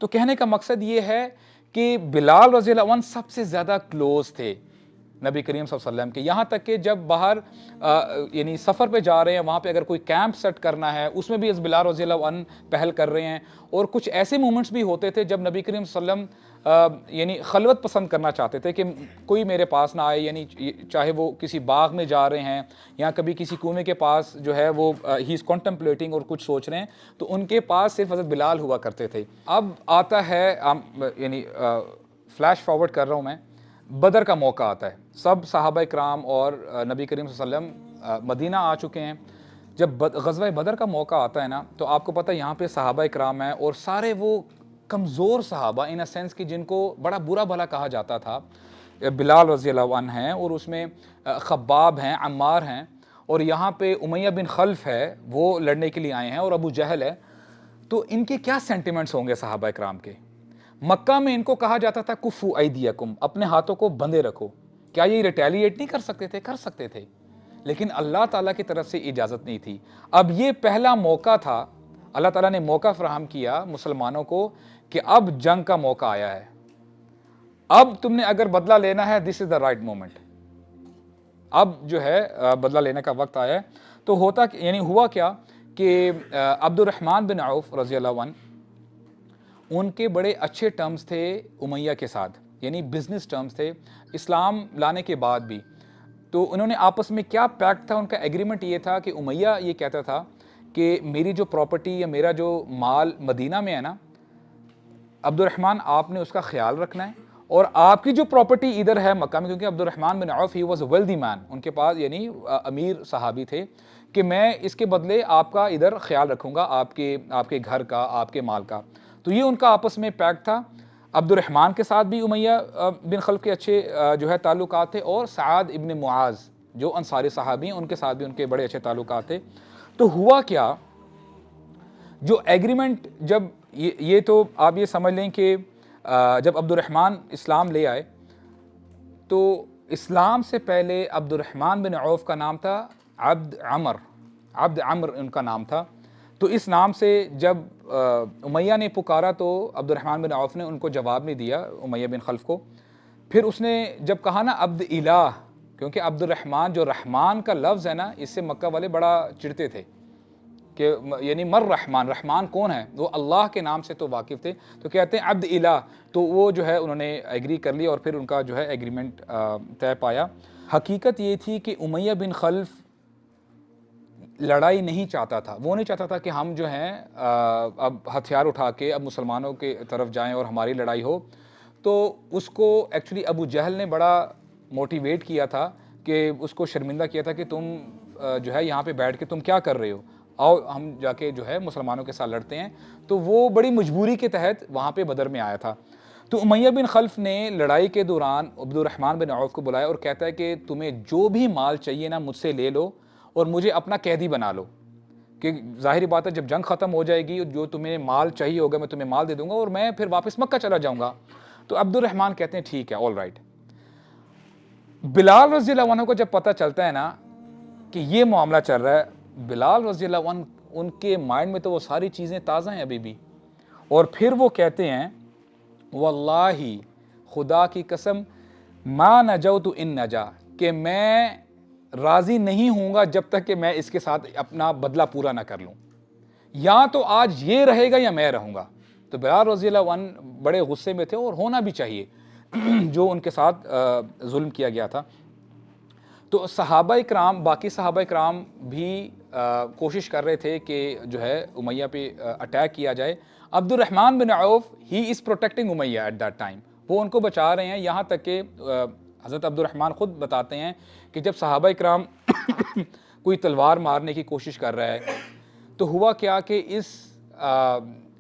تو کہنے کا مقصد یہ ہے کہ بلال رضی اللہ عنہ سب سے زیادہ کلوز تھے نبی کریم صلی اللہ علیہ وسلم کے، یہاں تک کہ جب باہر یعنی سفر پہ جا رہے ہیں، وہاں پہ اگر کوئی کیمپ سیٹ کرنا ہے اس میں بھی بلال رضی اللہ عنہ پہل کر رہے ہیں. اور کچھ ایسے مومنٹس بھی ہوتے تھے جب نبی کریم صلی اللہ علیہ وسلم یعنی خلوت پسند کرنا چاہتے تھے کہ کوئی میرے پاس نہ آئے، یعنی چاہے وہ کسی باغ میں جا رہے ہیں یا کبھی کسی کنویں کے پاس جو ہے وہ ہی از کانٹمپلیٹنگ اور کچھ سوچ رہے ہیں، تو ان کے پاس صرف حضرت بلال ہوا کرتے تھے. اب آتا ہے یعنی فلیش فارورڈ کر رہا ہوں میں، بدر کا موقع آتا ہے. سب صحابہ کرام اور نبی کریم صلی اللہ علیہ وسلم مدینہ آ چکے ہیں. جب غزوہ بدر کا موقع آتا ہے نا، تو آپ کو پتہ ہے یہاں پہ صحابہ کرام ہیں اور سارے وہ کمزور صحابہ ان اے سینس کہ جن کو بڑا برا بھلا کہا جاتا تھا. بلال رضی اللہ عنہ ہیں اور اس میں خباب ہیں، عمار ہیں، اور یہاں پہ امیہ بن خلف ہے، وہ لڑنے کے لیے آئے ہیں، اور ابو جہل ہے. تو ان کے کیا سینٹیمنٹس ہوں گے صحابہ کرام کے؟ مکہ میں ان کو کہا جاتا تھا کفو ایدیکم، اپنے ہاتھوں کو بندھے رکھو. کیا یہ ریٹیلیٹ نہیں کر سکتے تھے؟ کر سکتے تھے، لیکن اللہ تعالیٰ کی طرف سے اجازت نہیں تھی. اب یہ پہلا موقع تھا، اللہ تعالیٰ نے موقع فراہم کیا مسلمانوں کو کہ اب جنگ کا موقع آیا ہے، اب تم نے اگر بدلہ لینا ہے دس از دا رائٹ مومنٹ، اب جو ہے بدلہ لینے کا وقت آیا ہے. تو ہوتا یعنی ہوا کیا کہ عبد الرحمن بن عوف رضی اللہ عنہ، ان کے بڑے اچھے ٹرمز تھے امیہ کے ساتھ، یعنی بزنس ٹرمز تھے اسلام لانے کے بعد بھی. تو انہوں نے آپس میں کیا پیکٹ تھا، ان کا ایگریمنٹ یہ تھا کہ امیہ یہ کہتا تھا کہ میری جو پراپرٹی یا میرا جو مال مدینہ میں ہے نا، عبد الرحمن آپ نے اس کا خیال رکھنا ہے، اور آپ کی جو پراپرٹی ادھر ہے مکہ میں، کیونکہ عبد Rahman bin Auf he was a wealthy مین، ان کے پاس یعنی امیر صحابی تھے، کہ میں اس کے بدلے آپ کا ادھر خیال رکھوں گا، آپ کے گھر کا، آپ کے مال کا. تو یہ ان کا آپس میں پیکٹ تھا. عبد الرحمن کے ساتھ بھی امیہ بن خلف کے اچھے جو ہے تعلقات تھے، اور سعد ابن معاذ جو انصاری صحابی ہیں ان کے ساتھ بھی ان کے بڑے اچھے تعلقات تھے. تو ہوا کیا، جو ایگریمنٹ جب یہ تو آپ یہ سمجھ لیں کہ جب عبد الرحمن اسلام لے آئے، تو اسلام سے پہلے عبد الرحمن بن عوف کا نام تھا عبد عمر ان کا نام تھا. تو اس نام سے جب امیہ نے پکارا تو عبد الرحمن بن عوف نے ان کو جواب نہیں دیا، امیہ بن خلف کو. پھر اس نے جب کہا نا عبد الہ، کیونکہ عبد الرحمن جو رحمان کا لفظ ہے نا، اس سے مکہ والے بڑا چڑھتے تھے کہ یعنی مر رحمان، رحمان کون ہے؟ وہ اللہ کے نام سے تو واقف تھے، تو کہتے ہیں عبد الہ. تو وہ جو ہے انہوں نے ایگری کر لی اور پھر ان کا جو ہے ایگریمنٹ طے پایا. حقیقت یہ تھی کہ امیہ بن خلف لڑائی نہیں چاہتا تھا، وہ نہیں چاہتا تھا کہ ہم جو ہیں اب ہتھیار اٹھا کے اب مسلمانوں کے طرف جائیں اور ہماری لڑائی ہو. تو اس کو ایکچولی ابو جہل نے بڑا موٹیویٹ کیا تھا، کہ اس کو شرمندہ کیا تھا کہ تم جو ہے یہاں پہ بیٹھ کے تم کیا کر رہے ہو، آؤ ہم جا کے جو ہے مسلمانوں کے ساتھ لڑتے ہیں. تو وہ بڑی مجبوری کے تحت وہاں پہ بدر میں آیا تھا. تو امیہ بن خلف نے لڑائی کے دوران عبد الرحمن بن عوف کو بلایا اور کہتا ہے کہ تمہیں جو بھی مال چاہیے نا مجھ سے لے لو، اور مجھے اپنا قیدی بنا لو، کہ ظاہری بات ہے جب جنگ ختم ہو جائے گی جو تمہیں مال چاہیے ہوگا میں تمہیں مال دے دوں گا، اور میں پھر واپس مکہ چلا جاؤں گا. تو عبد الرحمن کہتے ہیں ٹھیک ہے، آل رائٹ. بلال رضی اللہ عنہ کو جب پتہ چلتا ہے نا کہ یہ معاملہ چل رہا ہے، بلال رضی اللہ عنہ ان کے مائنڈ میں تو وہ ساری چیزیں تازہ ہیں ابھی بھی، اور پھر وہ کہتے ہیں واللہ، خدا کی قسم، ما نجوت ان نجا، کہ میں راضی نہیں ہوں گا جب تک کہ میں اس کے ساتھ اپنا بدلہ پورا نہ کر لوں، یا تو آج یہ رہے گا یا میں رہوں گا. تو بلال رضی اللہ عنہ بڑے غصے میں تھے، اور ہونا بھی چاہیے جو ان کے ساتھ ظلم کیا گیا تھا. تو صحابہ کرام، باقی صحابہ کرام بھی کوشش کر رہے تھے کہ جو ہے امیہ پہ اٹیک کیا جائے. Abdur Rahman bin Auf he is protecting Umayya at that time, وہ ان کو بچا رہے ہیں. یہاں تک کہ حضرت عبد الرحمن خود بتاتے ہیں کہ جب صحابہ کرام کوئی تلوار مارنے کی کوشش کر رہا ہے، تو ہوا کیا کہ اس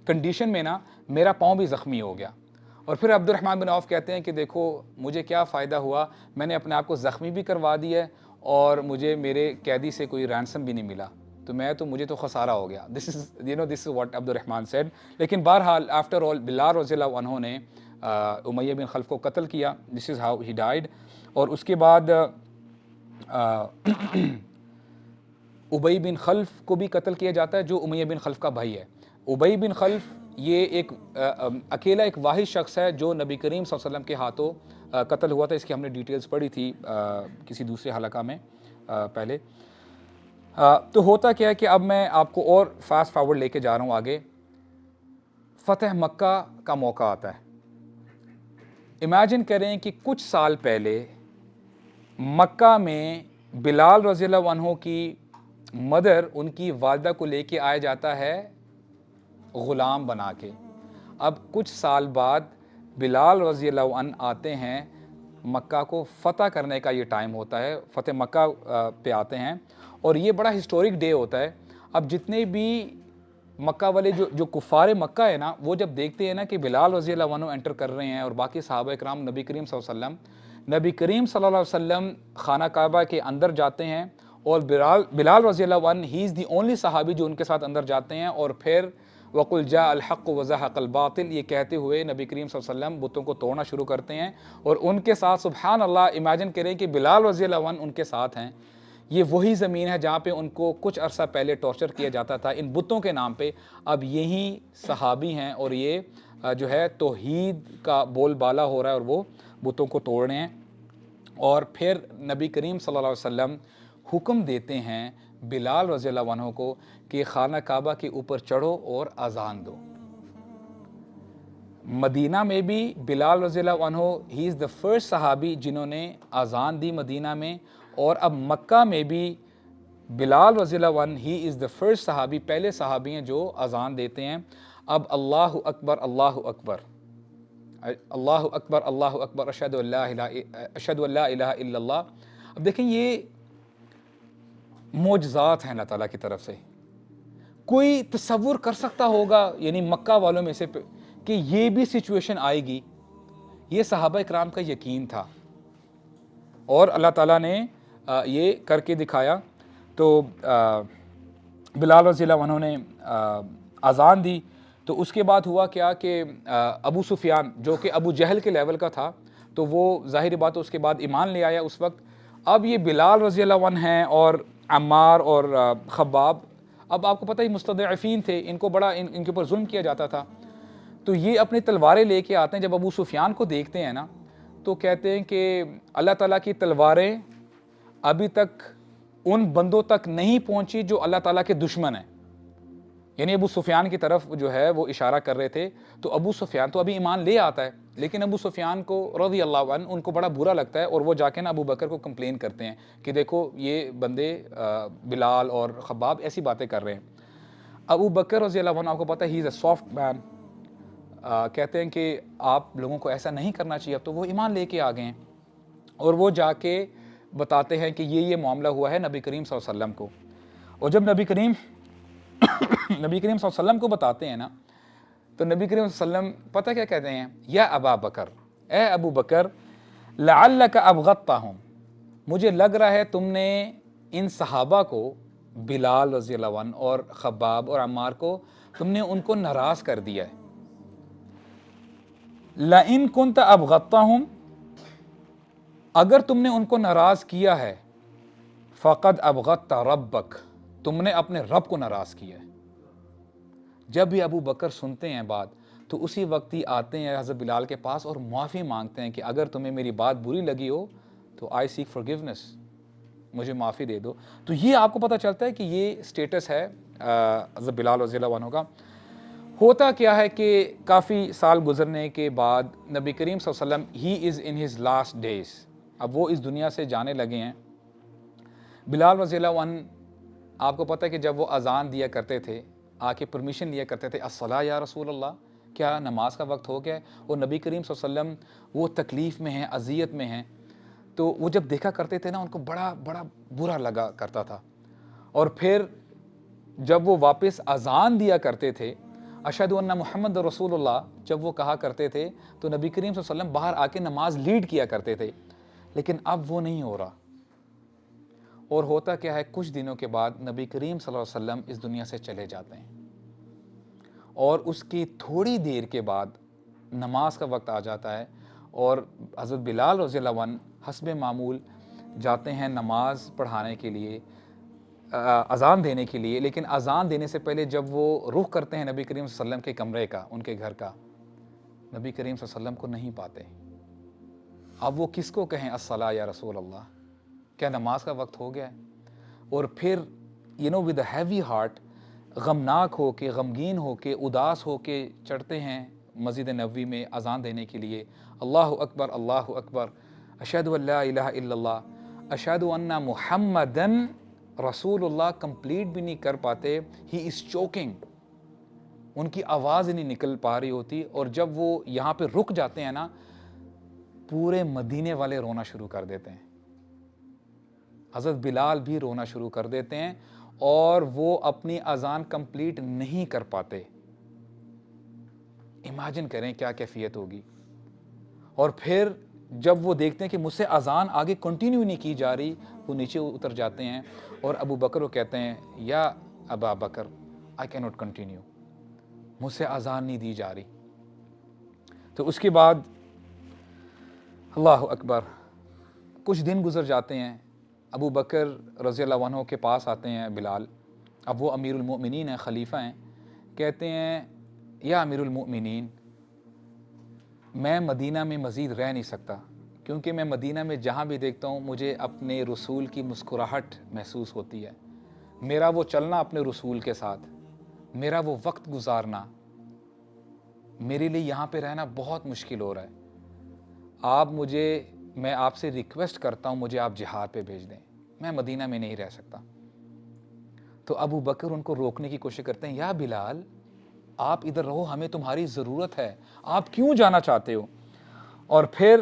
کنڈیشن میں نا میرا پاؤں بھی زخمی ہو گیا. اور پھر عبد الرحمن بن عوف کہتے ہیں کہ دیکھو مجھے کیا فائدہ ہوا، میں نے اپنے آپ کو زخمی بھی کروا دیا ہے، اور مجھے میرے قیدی سے کوئی رینسم بھی نہیں ملا، تو مجھے تو خسارہ ہو گیا. دس از واٹ عبد الرحمن سیڈ. لیکن بہرحال آفٹر آل بلال رضی اللہ عنہ نے امیہ بن خلف کو قتل کیا. دس از ہاؤ ہی ڈائیڈ. اور اس کے بعد ابی بن خلف کو بھی قتل کیا جاتا ہے، جو امیہ بن خلف کا بھائی ہے. ابی بن خلف یہ ایک اکیلا ایک واحد شخص ہے جو نبی کریم صلی اللہ علیہ وسلم کے ہاتھوں قتل ہوا تھا. اس کی ہم نے ڈیٹیلز پڑھی تھی کسی دوسرے حلقہ میں پہلے. تو ہوتا کیا ہے کہ اب میں آپ کو اور فاسٹ فارورڈ لے کے جا رہا ہوں آگے. فتح مکہ کا موقع آتا ہے. امیجن کریں کہ کچھ سال پہلے مکہ میں بلال رضی اللہ عنہ کی مدر ان کی والدہ کو لے کے آیا جاتا ہے غلام بنا کے. اب کچھ سال بعد بلال رضی اللہ عنہ آتے ہیں مکہ کو فتح کرنے کا. یہ ٹائم ہوتا ہے فتح مکہ پہ آتے ہیں اور یہ بڑا ہسٹورک ڈے ہوتا ہے. اب جتنے بھی مکہ والے جو کفار مکہ ہے نا, وہ جب دیکھتے ہیں نا کہ بلال رضی اللہ عنہ انٹر کر رہے ہیں اور باقی صحابہ کرام نبی کریم صلی اللہ علیہ وسلم, نبی کریم صلی اللہ علیہ وسلم خانہ کعبہ کے اندر جاتے ہیں اور بلال رضی اللہ عنہ ہی از دی اونلی صحابی جو ان کے ساتھ اندر جاتے ہیں, اور پھر وَقُلْ جَاءَ الْحَقُّ وَزَهَقَ الْبَاطِلُ یہ کہتے ہوئے نبی کریم صلی اللہ علیہ وسلم بتوں کو توڑنا شروع کرتے ہیں. اور ان کے ساتھ سبحان اللہ امیجن کریں کہ بلال رضی اللہ عنہ ان کے ساتھ ہیں. یہ وہی زمین ہے جہاں پہ ان کو کچھ عرصہ پہلے ٹارچر کیا جاتا تھا ان بتوں کے نام پہ. اب یہی صحابی ہیں اور یہ جو ہے توحید کا بول بالا ہو رہا ہے اور وہ بتوں کو توڑ رہے ہیں. اور پھر نبی کریم صلی اللہ علیہ وسلم حکم دیتے ہیں بلال رضی اللہ عنہ کو کہ خانہ کعبہ کے اوپر چڑھو اور اذان دو. مدینہ میں بھی بلال رضی اللہ عنہ ہی از دا فرسٹ صحابی جنہوں نے اذان دی مدینہ میں, اور اب مکہ میں بھی بلال رضی اللہ عنہ ہی از دا فرسٹ صحابی, پہلے صحابی ہیں جو اذان دیتے ہیں. اب اللہ اکبر اللہ اکبر اللہ اکبر اللہ اکبر اشہد ان لا الہ الا اللہ. اب دیکھیں یہ معجزات ہیں اللہ تعالیٰ کی طرف سے. کوئی تصور کر سکتا ہوگا یعنی مکہ والوں میں سے کہ یہ بھی سچویشن آئے گی؟ یہ صحابہ اکرام کا یقین تھا اور اللہ تعالیٰ نے یہ کر کے دکھایا. تو بلال رضی اللہ عنہ نے اذان دی. تو اس کے بعد ہوا کیا کہ ابو سفیان جو کہ ابو جہل کے لیول کا تھا, تو وہ ظاہر بات اس کے بعد ایمان لے آیا اس وقت. اب یہ بلال رضی اللہ عنہ ہیں اور عمار اور خباب, اب آپ کو پتہ ہی مستضعفین تھے, ان کو بڑا ان کے اوپر ظلم کیا جاتا تھا. تو یہ اپنی تلواریں لے کے آتے ہیں. جب ابو سفیان کو دیکھتے ہیں نا تو کہتے ہیں کہ اللہ تعالیٰ کی تلواریں ابھی تک ان بندوں تک نہیں پہنچی جو اللہ تعالیٰ کے دشمن ہیں. یعنی ابو سفیان کی طرف جو ہے وہ اشارہ کر رہے تھے. تو ابو سفیان تو ابھی ایمان لے آتا ہے, لیکن ابو سفیان کو رضی اللہ عنہ ان کو بڑا برا لگتا ہے اور وہ جا کے نا ابو بکر کو کمپلین کرتے ہیں کہ دیکھو یہ بندے بلال اور خباب ایسی باتیں کر رہے ہیں. ابو بکر رضی اللہ عنہ آپ کو پتہ ہے ہی از اے سافٹ مین, کہتے ہیں کہ آپ لوگوں کو ایسا نہیں کرنا چاہیے. اب تو وہ ایمان لے کے آ گئے ہیں اور وہ جا کے بتاتے ہیں کہ یہ معاملہ ہوا ہے نبی کریم صلی اللہ علیہ وسلم کو. اور جب نبی کریم صلی اللہ علیہ وسلم کو بتاتے ہیں نا تو نبی کریم صلی اللہ علیہ وسلم پتہ کیا کہتے ہیں؟ یا ابا بکر, اے ابو بکر, لعلک ابغضتہم, مجھے لگ رہا ہے تم نے ان صحابہ کو بلال رضی اللہ عنہ اور خباب اور عمار کو تم نے ان کو ناراض کر دیا ہے. لئن کنت ابغضتہم, اگر تم نے ان کو ناراض کیا ہے, فقد ابغضت ربک, تم نے اپنے رب کو ناراض کیا ہے. جب بھی ابو بکر سنتے ہیں بات تو اسی وقت ہی آتے ہیں حضرت بلال کے پاس اور معافی مانگتے ہیں کہ اگر تمہیں میری بات بری لگی ہو تو آئی سیک فارگیونیس, مجھے معافی دے دو. تو یہ آپ کو پتہ چلتا ہے کہ یہ سٹیٹس ہے حضرت بلال رضی اللہ عنہ کا. ہوتا کیا ہے کہ کافی سال گزرنے کے بعد نبی کریم صلی اللہ علیہ وسلم ہی از ان ہز لاسٹ ڈیز, اب وہ اس دنیا سے جانے لگے ہیں. بلال رضی اللہ عنہ آپ کو پتہ ہے کہ جب وہ اذان دیا کرتے تھے آ کے پرمیشن لیا کرتے تھے, الصلاۃ یا رسول اللہ, کیا نماز کا وقت ہو گیا ہے؟ اور نبی کریم صلی اللہ علیہ وسلم وہ تکلیف میں ہیں, اذیت میں ہیں, تو وہ جب دیکھا کرتے تھے نا ان کو بڑا برا لگا کرتا تھا. اور پھر جب وہ واپس اذان دیا کرتے تھے اشہد ان محمد رسول اللہ, جب وہ کہا کرتے تھے تو نبی کریم صلی اللہ علیہ وسلم باہر آ کے نماز لیڈ کیا کرتے تھے. لیکن اب وہ نہیں ہو رہا. اور ہوتا کیا ہے, کچھ دنوں کے بعد نبی کریم صلی اللہ علیہ وسلم اس دنیا سے چلے جاتے ہیں اور اس کی تھوڑی دیر کے بعد نماز کا وقت آ جاتا ہے اور حضرت بلال رضی اللہ عنہ حسب معمول جاتے ہیں نماز پڑھانے کے لیے اذان دینے کے لیے، لیکن اذان دینے سے پہلے جب وہ رخ کرتے ہیں نبی کریم صلی اللہ علیہ وسلم کے کمرے کا، ان کے گھر کا، نبی کریم صلی اللہ علیہ وسلم کو نہیں پاتے۔ اب وہ کس کو کہیں الصلاۃ یا رسول اللہ، کیا نماز کا وقت ہو گیا ہے؟ اور پھر ود اے ہیوی ہارٹ، غمناک ہو کے، غمگین ہو کے، اداس ہو کے چڑھتے ہیں مسجد نبوی میں اذان دینے کے لیے۔ اللہ اکبر، اللہ اکبر، اشہد ان لا الہ الا اللہ، اشہد ان محمدن رسول اللہ کمپلیٹ بھی نہیں کر پاتے۔ ہی از چوکنگ، ان کی آواز نہیں نکل پا رہی ہوتی، اور جب وہ یہاں پہ رک جاتے ہیں نا، پورے مدینے والے رونا شروع کر دیتے ہیں۔ حضرت بلال بھی رونا شروع کر دیتے ہیں، اور وہ اپنی اذان کمپلیٹ نہیں کر پاتے۔ امیجن کریں کیا کیفیت ہوگی۔ اور پھر جب وہ دیکھتے ہیں کہ مجھ سے اذان آگے کنٹینیو نہیں کی جا رہی، وہ نیچے اتر جاتے ہیں، اور ابو بکر کو کہتے ہیں یا ابا بکر آئی کی ناٹ کنٹینیو، مجھ سے اذان نہیں دی جا رہی۔ تو اس کے بعد اللہ اکبر، کچھ دن گزر جاتے ہیں، ابو بکر رضی اللہ عنہ کے پاس آتے ہیں بلال، اب وہ امیر المؤمنین ہیں، خلیفہ ہیں، کہتے ہیں یا امیر المؤمنین، میں مدینہ میں مزید رہ نہیں سکتا، کیونکہ میں مدینہ میں جہاں بھی دیکھتا ہوں مجھے اپنے رسول کی مسکراہٹ محسوس ہوتی ہے، میرا وہ چلنا اپنے رسول کے ساتھ، میرا وہ وقت گزارنا، میرے لیے یہاں پہ رہنا بہت مشکل ہو رہا ہے۔ میں آپ سے ریکویسٹ کرتا ہوں مجھے آپ جہاد پہ بھیج دیں، میں مدینہ میں نہیں رہ سکتا۔ تو ابو بکر ان کو روکنے کی کوشش کرتے ہیں، یا بلال آپ ادھر رہو، ہمیں تمہاری ضرورت ہے، آپ کیوں جانا چاہتے ہو؟ اور پھر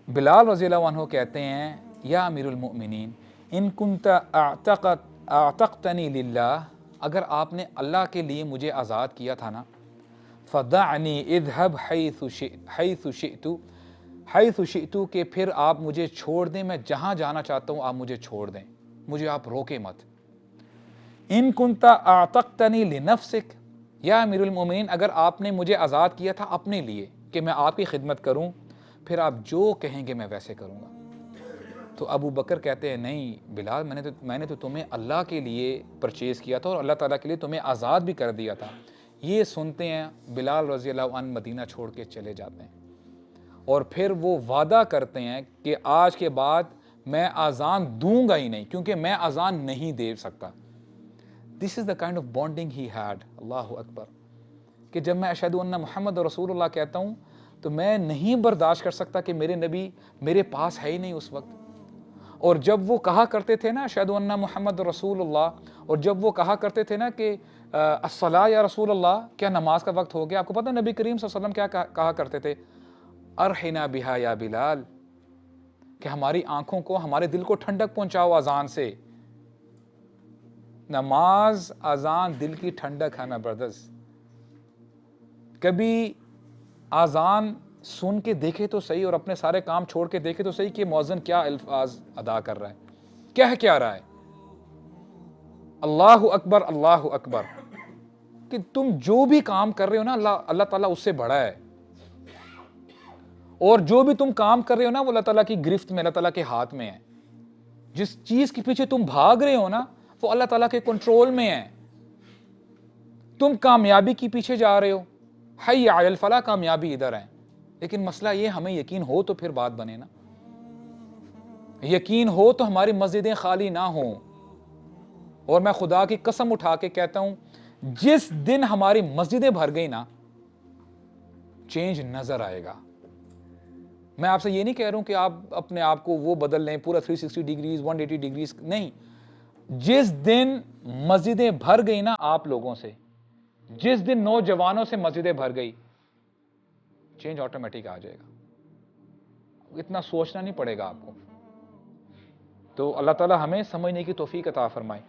بلال رضی اللہ عنہ کہتے ہیں یا امیر المؤمنین ان کنت اعتقتنی للہ، اگر آپ نے اللہ کے لیے مجھے آزاد کیا تھا نا، فدعنی اذهب حیث شئت، کہ پھر آپ مجھے چھوڑ دیں، میں جہاں جانا چاہتا ہوں آپ مجھے چھوڑ دیں، مجھے آپ روکے مت۔ ان کنت اعتقتنی لنفسک، یا امیر المومنین اگر آپ نے مجھے آزاد کیا تھا اپنے لیے کہ میں آپ کی خدمت کروں، پھر آپ جو کہیں گے میں ویسے کروں گا۔ تو ابو بکر کہتے ہیں نہیں بلال، میں نے تو تمہیں اللہ کے لیے پرچیز کیا تھا، اور اللہ تعالیٰ کے لیے تمہیں آزاد بھی کر دیا تھا۔ یہ سنتے ہیں بلال رضی اللہ عنہ مدینہ چھوڑ کے چلے جاتے ہیں، اور پھر وہ وعدہ کرتے ہیں کہ آج کے بعد میں اذان دوں گا ہی نہیں، کیونکہ میں اذان نہیں دے سکتا۔ This is the kind of bonding he had, اللہ اکبر، کہ جب میں اشہد ان محمد رسول اللہ کہتا ہوں تو میں نہیں برداشت کر سکتا کہ میرے نبی میرے پاس ہے ہی نہیں اس وقت۔ اور جب وہ کہا کرتے تھے نا اشہد ان محمد رسول اللہ، اور جب وہ کہا کرتے تھے نا کہ الصلاۃ یا رسول اللہ، کیا نماز کا وقت ہو گیا، آپ کو پتہ نبی کریم صلی اللہ علیہ وسلم کیا کہا کرتے تھے؟ ارحنا بہا یا بلال، کہ ہماری آنکھوں کو، ہمارے دل کو ٹھنڈک پہنچاؤ اذان سے۔ نماز، اذان دل کی ٹھنڈک ہے نا بردرز۔ کبھی اذان سن کے دیکھے تو صحیح، اور اپنے سارے کام چھوڑ کے دیکھے تو صحیح کہ مؤذن کیا الفاظ ادا کر رہا ہے، کیا رہا ہے، اللہ اکبر، اللہ اکبر، کہ تم جو بھی کام کر رہے ہو نا اللہ تعالیٰ اس سے بڑا ہے، اور جو بھی تم کام کر رہے ہو نا وہ اللہ تعالیٰ کی گرفت میں، اللہ تعالیٰ کے ہاتھ میں ہے۔ جس چیز کے پیچھے تم بھاگ رہے ہو نا وہ اللہ تعالیٰ کے کنٹرول میں ہے۔ تم کامیابی کے پیچھے جا رہے ہو، حی علی الفلاح، کامیابی ادھر ہے، لیکن مسئلہ یہ ہمیں یقین ہو تو پھر بات بنے نا، یقین ہو تو ہماری مسجدیں خالی نہ ہوں۔ اور میں خدا کی قسم اٹھا کے کہتا ہوں جس دن ہماری مسجدیں بھر گئی نا، چینج نظر آئے گا۔ میں آپ سے یہ نہیں کہہ رہا ہوں کہ آپ اپنے آپ کو وہ بدل لیں پورا 360 ڈگریز 180 ڈگریز، نہیں، جس دن مسجدیں بھر گئی نا آپ لوگوں سے، جس دن نوجوانوں سے مسجدیں بھر گئی، چینج آٹومیٹک آ جائے گا، اتنا سوچنا نہیں پڑے گا آپ کو۔ تو اللہ تعالی ہمیں سمجھنے کی توفیق عطا فرمائے۔